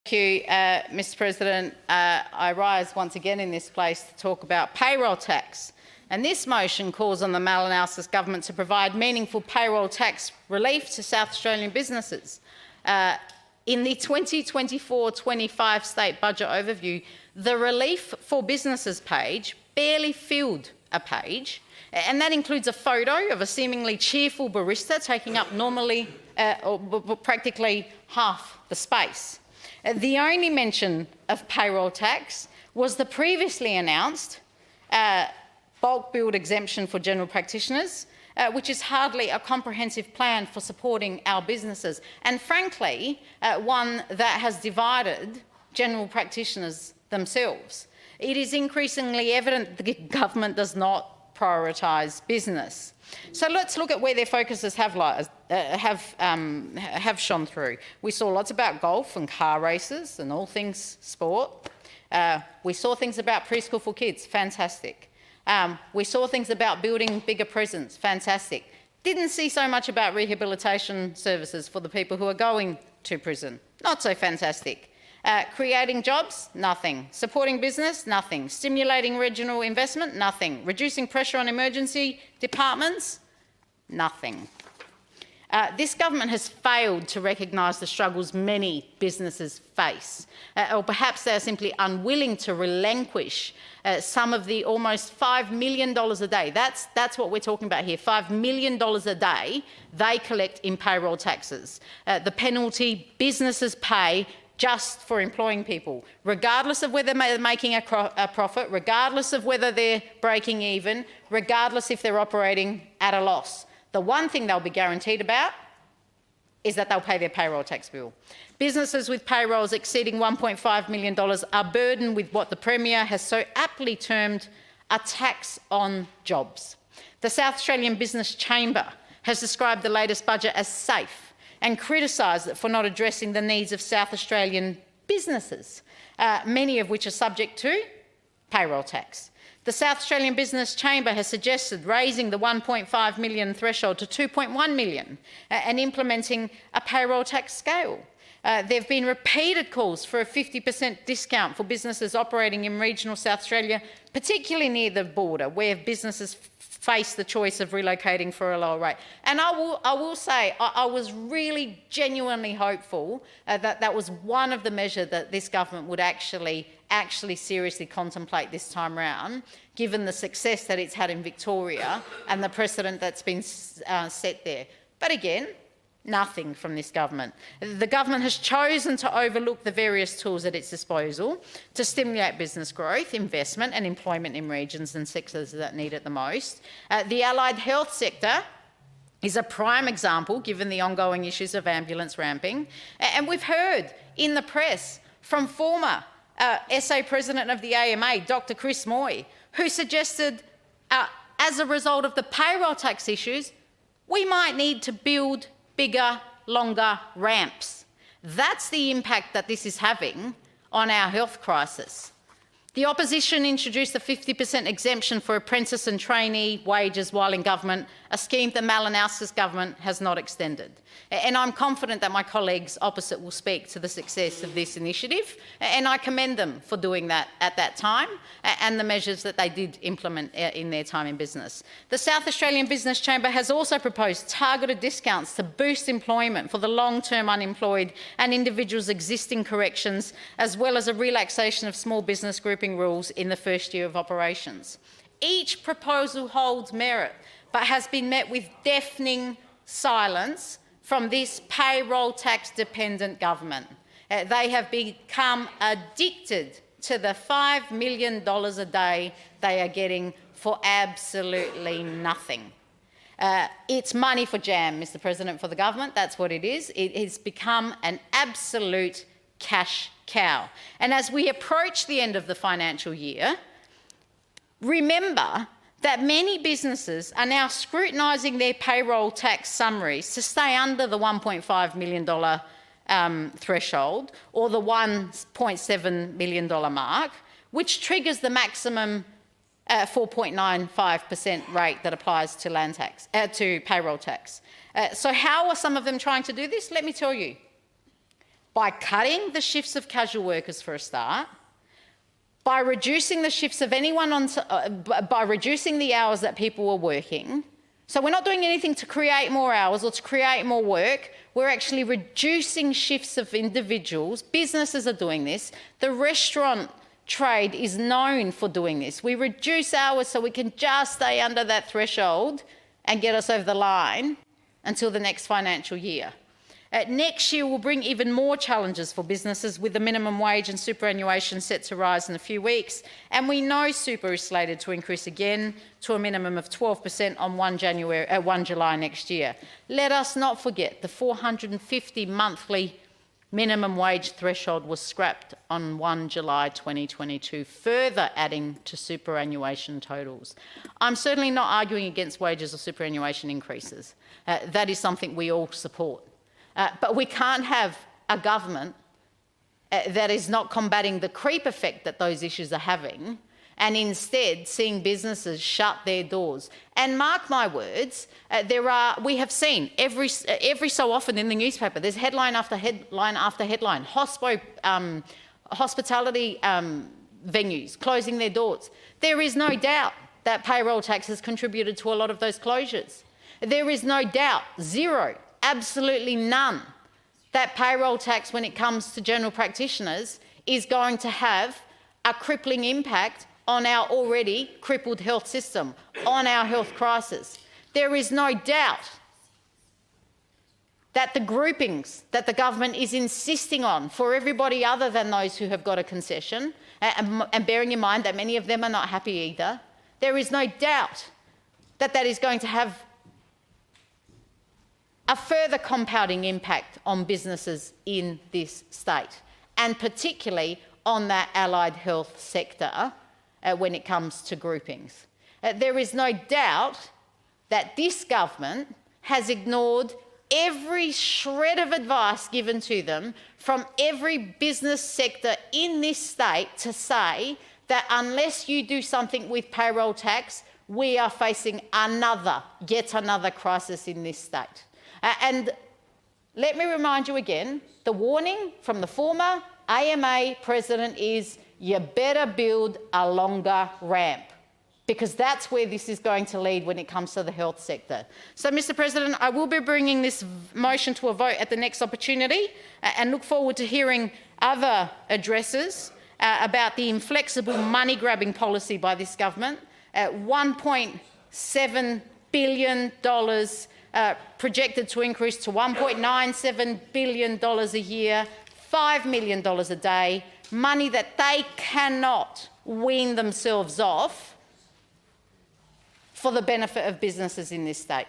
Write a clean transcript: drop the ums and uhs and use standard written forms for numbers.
Thank you, Mr President. I rise once again in this place to talk about payroll tax. And this motion calls on the Malinowskis government to provide meaningful payroll tax relief to South Australian businesses. In the 2024-25 state budget overview, the relief for businesses page barely filled a page, and that includes a photo of a seemingly cheerful barista taking up practically half the space. The only mention of payroll tax was the previously announced bulk bill exemption for general practitioners, which is hardly a comprehensive plan for supporting our businesses, and frankly, one that has divided general practitioners themselves. It is increasingly evident that the government does not prioritise business. So let's look at where their focuses have shone through. We saw lots about golf and car races and all things sport. We saw things about preschool for kids, fantastic. We saw things about building bigger prisons, fantastic. Didn't see so much about rehabilitation services for the people who are going to prison, not so fantastic. Creating jobs, nothing. Supporting business, nothing. Stimulating regional investment, nothing. Reducing pressure on emergency departments, nothing. This government has failed to recognise the struggles many businesses face, or perhaps they're simply unwilling to relinquish some of the almost $5 million a day. That's what we're talking about here, $5 million a day they collect in payroll taxes. The penalty businesses pay just for employing people, regardless of whether they're making a profit, regardless of whether they're breaking even, regardless if they're operating at a loss. The one thing they'll be guaranteed about is that they'll pay their payroll tax bill. Businesses with payrolls exceeding $1.5 million are burdened with what the Premier has so aptly termed a tax on jobs. The South Australian Business Chamber has described the latest budget as safe and criticised it for not addressing the needs of South Australian businesses, many of which are subject to payroll tax. The South Australian Business Chamber has suggested raising the 1.5 million threshold to 2.1 million and implementing a payroll tax scale. There have been repeated calls for a 50% discount for businesses operating in regional South Australia, particularly near the border, where businesses face the choice of relocating for a lower rate. And I will say, I was really genuinely hopeful that was one of the measures that this government would actually seriously contemplate this time round, given the success that it's had in Victoria and the precedent that's been set there. But again, nothing from this government. The government has chosen to overlook the various tools at its disposal to stimulate business growth, investment and employment in regions and sectors that need it the most. The allied health sector is a prime example, given the ongoing issues of ambulance ramping. And we've heard in the press from former SA President of the AMA, Dr Chris Moy, who suggested as a result of the payroll tax issues, we might need to build bigger, longer ramps. That's the impact that this is having on our health crisis. The opposition introduced a 50% exemption for apprentice and trainee wages while in government, a scheme the Malinowskis government has not extended. And I'm confident that my colleagues opposite will speak to the success of this initiative, and I commend them for doing that at that time and the measures that they did implement in their time in business. The South Australian Business Chamber has also proposed targeted discounts to boost employment for the long-term unemployed and individuals' existing corrections, as well as a relaxation of small business grouping rules in the first year of operations. Each proposal holds merit, but has been met with deafening silence from this payroll tax-dependent government. They have become addicted to the $5 million a day they are getting for absolutely nothing. It's money for jam, Mr President, for the government. That's what it is. It has become an absolute cash cow. And as we approach the end of the financial year, remember that many businesses are now scrutinising their payroll tax summaries to stay under the $1.5 million threshold or the $1.7 million mark, which triggers the maximum 4.95% rate that applies to land tax, to payroll tax. So how are some of them trying to do this? Let me tell you. by cutting the shifts of casual workers for a start, by reducing the shifts of anyone by reducing the hours that people are working. So we're not doing anything to create more hours or to create more work. We're actually reducing shifts of individuals. Businesses are doing this. The restaurant trade is known for doing this. We reduce hours so we can just stay under that threshold and get us over the line until the next financial year. Next year will bring even more challenges for businesses, with the minimum wage and superannuation set to rise in a few weeks. And we know super is slated to increase again to a minimum of 12% on 1 July next year. Let us not forget the 450 monthly minimum wage threshold was scrapped on 1 July 2022, further adding to superannuation totals. I'm certainly not arguing against wages or superannuation increases. That is something we all support. But we can't have a government that is not combating the creep effect that those issues are having, and instead seeing businesses shut their doors. And mark my words, we have seen every so often in the newspaper, there's headline after headline after headline, hospitality venues closing their doors. There is no doubt that payroll tax has contributed to a lot of those closures. There is no doubt, zero, absolutely none, that payroll tax, when it comes to general practitioners, is going to have a crippling impact on our already crippled health system, on our health crisis. There is no doubt that the groupings that the government is insisting on for everybody other than those who have got a concession, and bearing in mind that many of them are not happy either, there is no doubt that that is going to have a further compounding impact on businesses in this state, and particularly on that allied health sector when it comes to groupings. There is no doubt that this government has ignored every shred of advice given to them from every business sector in this state to say that unless you do something with payroll tax, we are facing yet another crisis in this state. And let me remind you again, the warning from the former AMA president is, you better build a longer ramp, because that's where this is going to lead when it comes to the health sector. So, Mr. President, I will be bringing this motion to a vote at the next opportunity, and look forward to hearing other addresses about the inflexible money-grabbing policy by this government. $1.7 billion projected to increase to $1.97 billion a year, $5 million a day, money that they cannot wean themselves off for the benefit of businesses in this state.